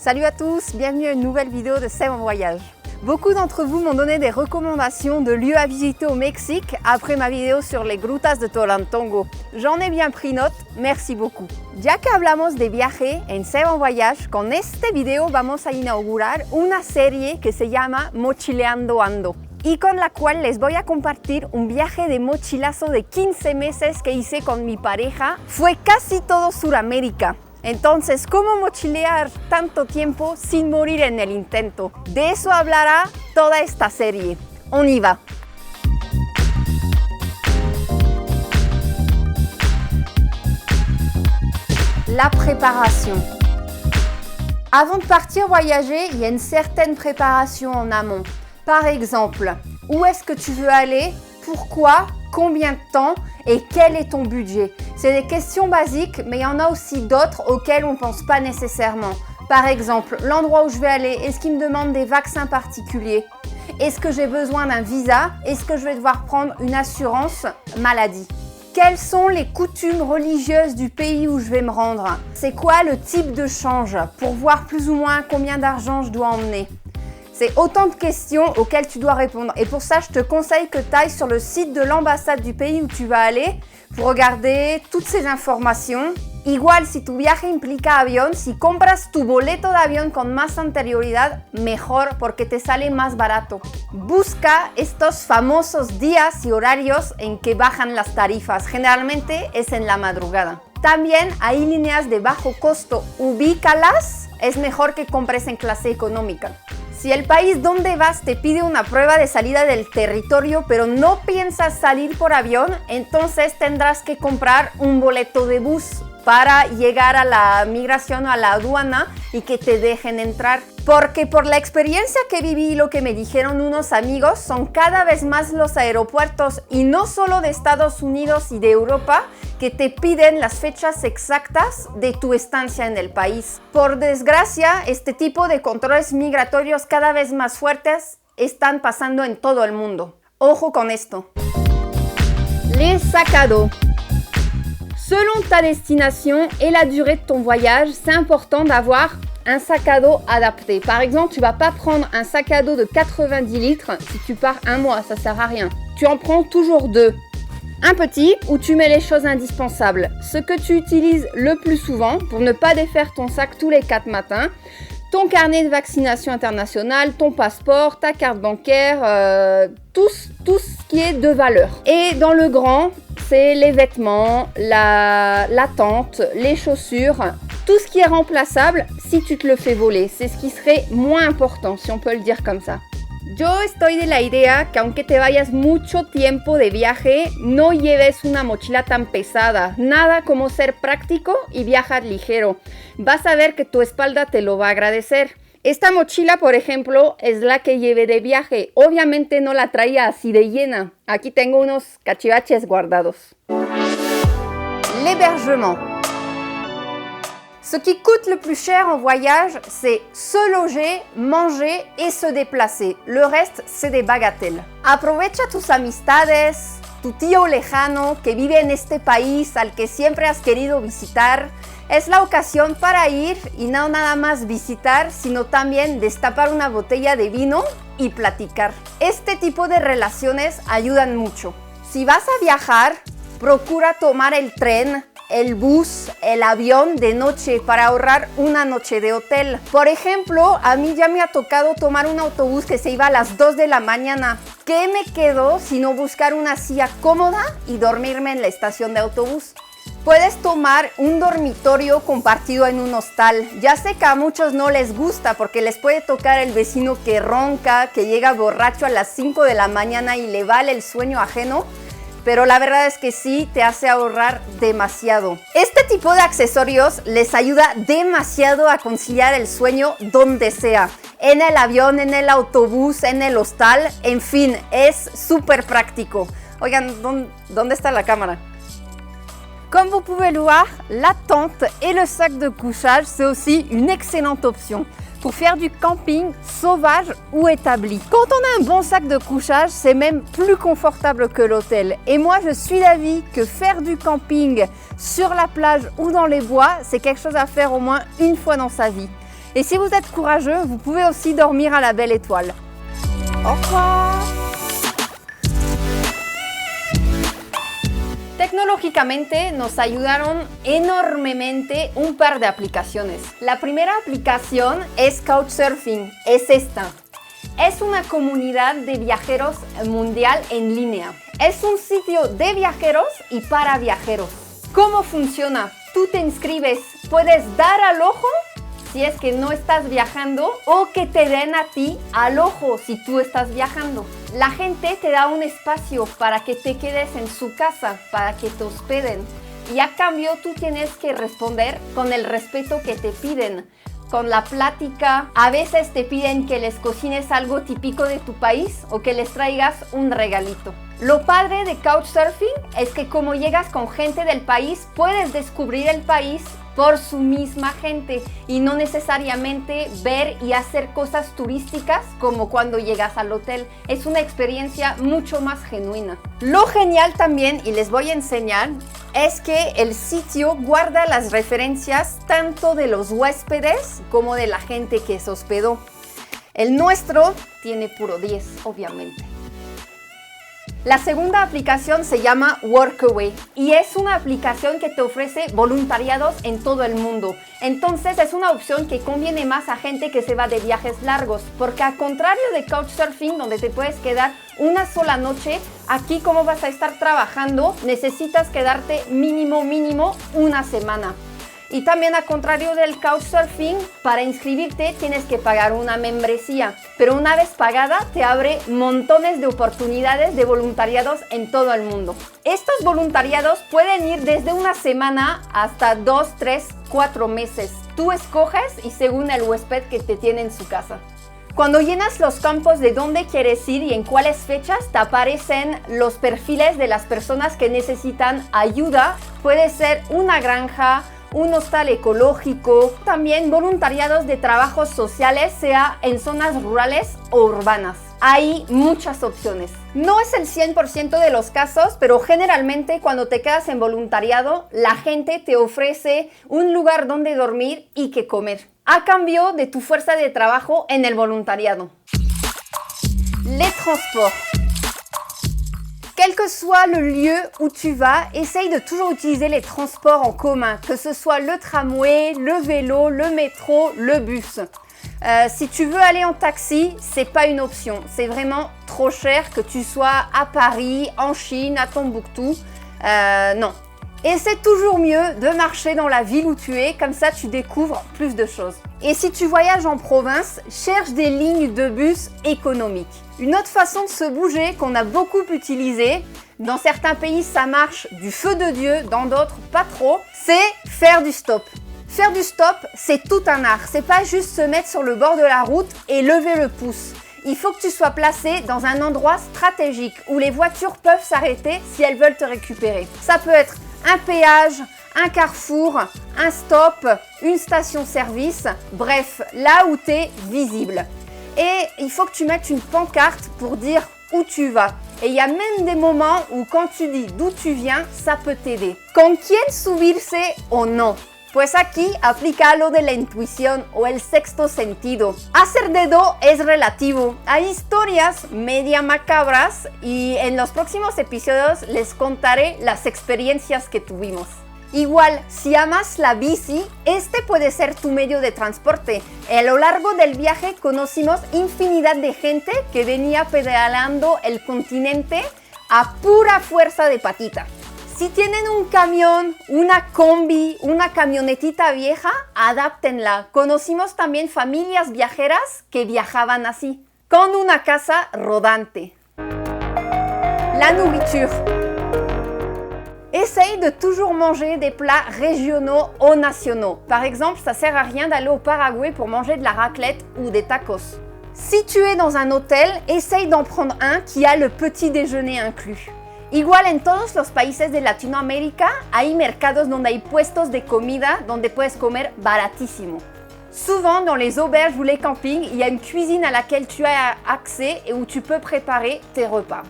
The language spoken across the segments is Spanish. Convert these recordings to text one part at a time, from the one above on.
Salut à tous, bienvenue à une nouvelle vidéo de Seb en voyage. Beaucoup d'entre vous m'ont donné des recommandations de lieux à visiter au Mexique après ma vidéo sur les grutas de Tolantongo. J'en ai bien pris note, merci beaucoup. Ya que hablamos de viaje en Seb en voyage, con este video vamos a inaugurar una serie que se llama Mochileando Ando, y con la cual les voy a compartir un viaje de mochilazo de 15 meses que hice con mi pareja. Fue casi todo Suramérica. Entonces, ¿cómo mochilear tanto tiempo sin morir en el intento? De eso hablará toda esta serie. On y va. La préparation. Avant de partir voyager, il y a une certaine préparation en amont. Par exemple, où est-ce que tu veux aller? Pourquoi? Combien de temps? Et quel est ton budget? C'est des questions basiques, mais il y en a aussi d'autres auxquelles on ne pense pas nécessairement. Par exemple, l'endroit où je vais aller, est-ce qu'il me demande des vaccins particuliers? Est-ce que j'ai besoin d'un visa? Est-ce que je vais devoir prendre une assurance maladie? Quelles sont les coutumes religieuses du pays où je vais me rendre? C'est quoi le type de change pour voir plus ou moins combien d'argent je dois emmener? C'est autant de questions auxquelles tu dois répondre. Et pour ça, je te conseille que tu ailles sur le site de l'ambassade du pays où tu vas aller pour regarder toutes ces informations. Igual, si tu viaje implica avión, si compras tu boleto de avión con más anterioridad, mejor porque te sale más barato. Busca estos famosos días y horarios en que bajan las tarifas. Generalmente es en la madrugada. También hay líneas de bajo costo. Ubícalas. Es mejor que compres en clase económica. Si el país donde vas te pide una prueba de salida del territorio, pero no piensas salir por avión, entonces tendrás que comprar un boleto de bus para llegar a la migración o a la aduana y que te dejen entrar. Porque por la experiencia que viví y lo que me dijeron unos amigos, son cada vez más los aeropuertos, y no solo de Estados Unidos y de Europa, que te piden las fechas exactas de tu estancia en el país. Por desgracia, este tipo de controles migratorios cada vez más fuertes están pasando en todo el mundo. Ojo con esto. Les sacs à dos. Selon ta destination et la durée de ton voyage, c'est important d'avoir un sac à dos adapté. Par exemple, tu vas pas prendre un sac à dos de 90 litres si tu pars un mois, ça sert à rien. Tu en prends toujours deux. Un petit où tu mets les choses indispensables, ce que tu utilises le plus souvent pour ne pas défaire ton sac tous les 4 matins, ton carnet de vaccination internationale, ton passeport, ta carte bancaire, tout ce qui est de valeur. Et dans le grand, c'est les vêtements, la tente, les chaussures, tout ce qui est remplaçable si tu te le fais voler. C'est ce qui serait moins important, si on peut le dire comme ça. Yo estoy de la idea que aunque te vayas mucho tiempo de viaje, no lleves una mochila tan pesada. Nada como ser práctico y viajar ligero. Vas a ver que tu espalda te lo va a agradecer. Esta mochila, por ejemplo, es la que llevé de viaje. Obviamente no la traía así de llena. Aquí tengo unos cachivaches guardados. L'hébergement. Ce qui coûte le plus cher en voyage, c'est se loger, manger et se déplacer. Le reste, c'est des bagatelles. Aprovecha tus amistades, tu tío lejano que vive en este país al que siempre has querido visitar. Es la ocasión para ir y no nada más visitar, sino también destapar una botella de vino y platicar. Este tipo de relaciones ayudan mucho. Si vas a viajar, procura tomar el tren, el bus, el avión de noche para ahorrar una noche de hotel. Por ejemplo, a mí ya me ha tocado tomar un autobús que se iba a las 2 de la mañana. ¿Qué me quedó sino buscar una silla cómoda y dormirme en la estación de autobús? Puedes tomar un dormitorio compartido en un hostal. Ya sé que a muchos no les gusta porque les puede tocar el vecino que ronca, que llega borracho a las 5 de la mañana y le vale el sueño ajeno. Pero la verdad es que sí te hace ahorrar demasiado. Este tipo de accesorios les ayuda demasiado a conciliar el sueño donde sea. En el avión, en el autobús, en el hostal, en fin, es súper práctico. Oigan, ¿dónde está la cámara? Comme vous pouvez le voir, la tente et le sac de couchage, c'est aussi une excellente option pour faire du camping sauvage ou établi. Quand on a un bon sac de couchage, c'est même plus confortable que l'hôtel. Et moi, je suis d'avis que faire du camping sur la plage ou dans les bois, c'est quelque chose à faire au moins une fois dans sa vie. Et si vous êtes courageux, vous pouvez aussi dormir à la belle étoile. Au revoir. Tecnológicamente nos ayudaron enormemente un par de aplicaciones. La primera aplicación es Couchsurfing, es esta. Es una comunidad de viajeros mundial en línea. Es un sitio de viajeros y para viajeros. ¿Cómo funciona? Tú te inscribes, puedes dar al ojo si es que no estás viajando o que te den a ti al ojo si tú estás viajando. La gente te da un espacio para que te quedes en su casa, para que te hospeden. Y a cambio tú tienes que responder con el respeto que te piden, con la plática. A veces te piden que les cocines algo típico de tu país o que les traigas un regalito. Lo padre de Couchsurfing es que como llegas con gente del país, puedes descubrir el país por su misma gente y no necesariamente ver y hacer cosas turísticas como cuando llegas al hotel. Es una experiencia mucho más genuina. Lo genial también, y les voy a enseñar, es que el sitio guarda las referencias tanto de los huéspedes como de la gente que se hospedó. El nuestro tiene puro 10, obviamente. La segunda aplicación se llama Workaway y es una aplicación que te ofrece voluntariados en todo el mundo. Entonces es una opción que conviene más a gente que se va de viajes largos, porque al contrario de Couchsurfing, donde te puedes quedar una sola noche, aquí como vas a estar trabajando, necesitas quedarte mínimo una semana. Y también al contrario del Couchsurfing, para inscribirte tienes que pagar una membresía, pero una vez pagada te abre montones de oportunidades de voluntariados en todo el mundo. Estos voluntariados pueden ir desde una semana hasta 2, 3, 4 meses. Tú escoges y según el huésped que te tiene en su casa. Cuando llenas los campos de dónde quieres ir y en cuáles fechas, te aparecen los perfiles de las personas que necesitan ayuda. Puede ser una granja, un hostal ecológico, también voluntariados de trabajos sociales, sea en zonas rurales o urbanas. Hay muchas opciones. No es el 100% de los casos, pero generalmente cuando te quedas en voluntariado, la gente te ofrece un lugar donde dormir y que comer, a cambio de tu fuerza de trabajo en el voluntariado. Les transports. Quel que soit le lieu où tu vas, essaye de toujours utiliser les transports en commun, que ce soit le tramway, le vélo, le métro, le bus. Si tu veux aller en taxi, c'est pas une option. C'est vraiment trop cher, que tu sois à Paris, en Chine, à Tombouctou. Non. Et c'est toujours mieux de marcher dans la ville où tu es, comme ça tu découvres plus de choses. Et si tu voyages en province, cherche des lignes de bus économiques. Une autre façon de se bouger qu'on a beaucoup utilisée, dans certains pays ça marche du feu de Dieu, dans d'autres pas trop, c'est faire du stop. Faire du stop, c'est tout un art. C'est pas juste se mettre sur le bord de la route et lever le pouce. Il faut que tu sois placé dans un endroit stratégique où les voitures peuvent s'arrêter si elles veulent te récupérer. Ça peut être un péage, un carrefour, un stop, une station-service, bref, là où tu es visible. Et il faut que tu mettes une pancarte pour dire où tu vas. Et il y a même des moments où quand tu dis d'où tu viens, ça peut t'aider. ¿Con quién subirse o no? Pues aquí aplica lo de la intuición o el sexto sentido. Hacer dedo es relativo. Hay historias media macabras y en los próximos episodios les contaré las experiencias que tuvimos. Igual, si amas la bici, este puede ser tu medio de transporte. A lo largo del viaje conocimos infinidad de gente que venía pedaleando el continente a pura fuerza de patita. Si tienen un camión, una combi, una camionetita vieja, adáptenla. Conocimos también familias viajeras que viajaban así, con una casa rodante. La nourriture. Essaye de toujours manger des plats régionaux ou nationaux. Par exemple, ça sert à rien d'aller au Paraguay pour manger de la raclette ou des tacos. Si tu es dans un hôtel, essaye d'en prendre un qui a le petit déjeuner inclus. Igual en todos los países de Latinoamérica hay mercados donde hay puestos de comida donde puedes comer baratísimo. Souvent dans les auberges ou les campings, il y a une cuisine à laquelle tu as accès et où tu peux préparer tes repas.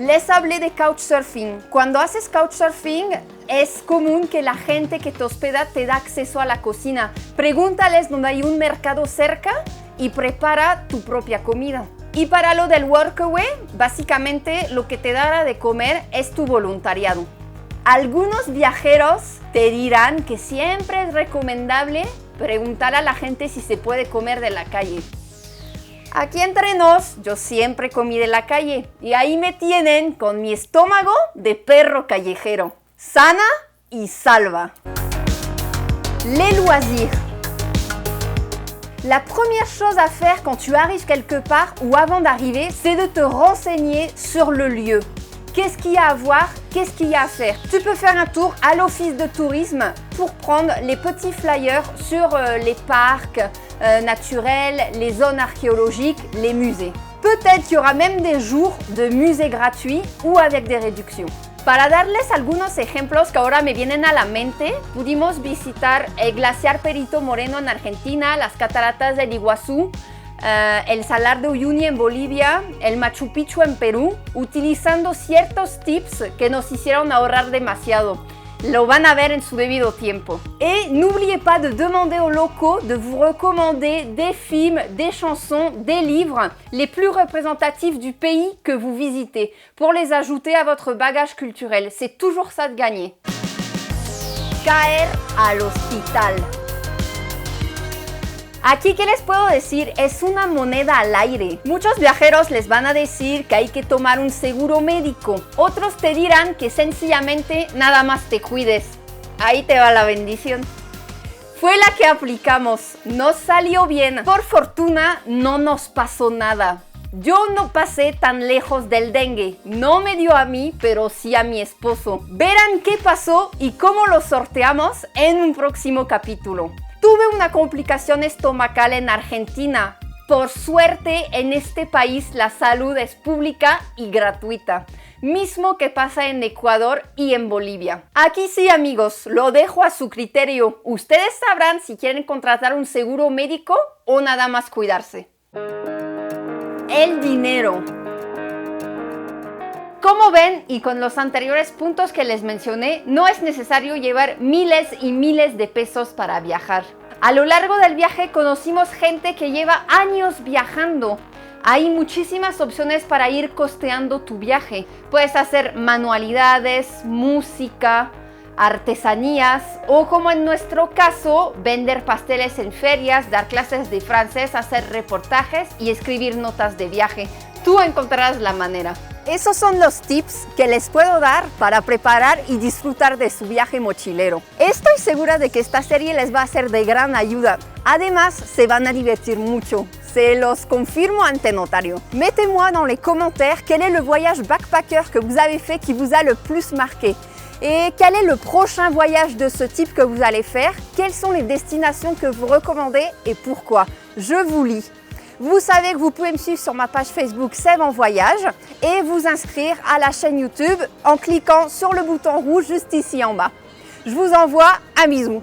Les hablé de couchsurfing. Cuando haces couchsurfing, es común que la gente que te hospeda te da acceso a la cocina. Pregúntales dónde hay un mercado cerca y prepara tu propia comida. Y para lo del workaway, básicamente lo que te dará de comer es tu voluntariado. Algunos viajeros te dirán que siempre es recomendable preguntar a la gente si se puede comer de la calle. Aquí entre nos, yo siempre comí de la calle y ahí me tienen con mi estómago de perro callejero, sana y salva. Les loisirs. La première chose à faire quand tu arrives quelque part ou avant d'arriver, c'est de te renseigner sur le lieu. Qu'est-ce qu'il y a à voir? Qu'est-ce qu'il y a à faire? Tu peux faire un tour à l'office de tourisme pour prendre les petits flyers sur les parcs naturels, les zones archéologiques, les musées. Peut-être qu'il y aura même des jours de musées gratuits ou avec des réductions. Para darles algunos ejemplos que ahora me vienen a la mente, pudimos visitar el glaciar Perito Moreno en Argentina, las cataratas del Iguazú, el Salar de Uyuni en Bolivia, el Machu Picchu en Perú, utilizando ciertos tips que nos hicieron ahorrar demasiado. Lo van a ver en su debido tiempo. Et n'oubliez pas de demander aux locaux de vous recommander des films, des chansons, des livres les plus représentatifs du pays que vous visitez pour les ajouter à votre bagage culturel. C'est toujours ça de gagner. Caer al hospital. Aquí, ¿qué les puedo decir? Es una moneda al aire. Muchos viajeros les van a decir que hay que tomar un seguro médico. Otros te dirán que sencillamente nada más te cuides. Ahí te va la bendición. Fue la que aplicamos. Nos salió bien. Por fortuna, no nos pasó nada. Yo no pasé tan lejos del dengue. No me dio a mí, pero sí a mi esposo. Verán qué pasó y cómo lo sorteamos en un próximo capítulo. Tuve una complicación estomacal en Argentina. Por suerte, en este país la salud es pública y gratuita. Mismo que pasa en Ecuador y en Bolivia. Aquí sí, amigos, lo dejo a su criterio. Ustedes sabrán si quieren contratar un seguro médico o nada más cuidarse. El dinero. Como ven, y con los anteriores puntos que les mencioné, no es necesario llevar miles y miles de pesos para viajar. A lo largo del viaje conocimos gente que lleva años viajando. Hay muchísimas opciones para ir costeando tu viaje. Puedes hacer manualidades, música, artesanías o, como en nuestro caso, vender pasteles en ferias, dar clases de francés, hacer reportajes y escribir notas de viaje. Tú encontrarás la manera. Esos son los tips que les puedo dar para preparar y disfrutar de su viaje mochilero. Estoy segura de que esta serie les va a ser de gran ayuda. Además, se van a divertir mucho. Se los confirmo ante notario. Mettez-moi dans les commentaires quel est le voyage backpacker que vous avez fait qui vous a le plus marqué. Et quel est le prochain voyage de ce type que vous allez faire? Quelles sont les destinations que vous recommandez et pourquoi? Je vous lis. Vous savez que vous pouvez me suivre sur ma page Facebook Sève en Voyage et vous inscrire à la chaîne YouTube en cliquant sur le bouton rouge juste ici en bas. Je vous envoie un bisou.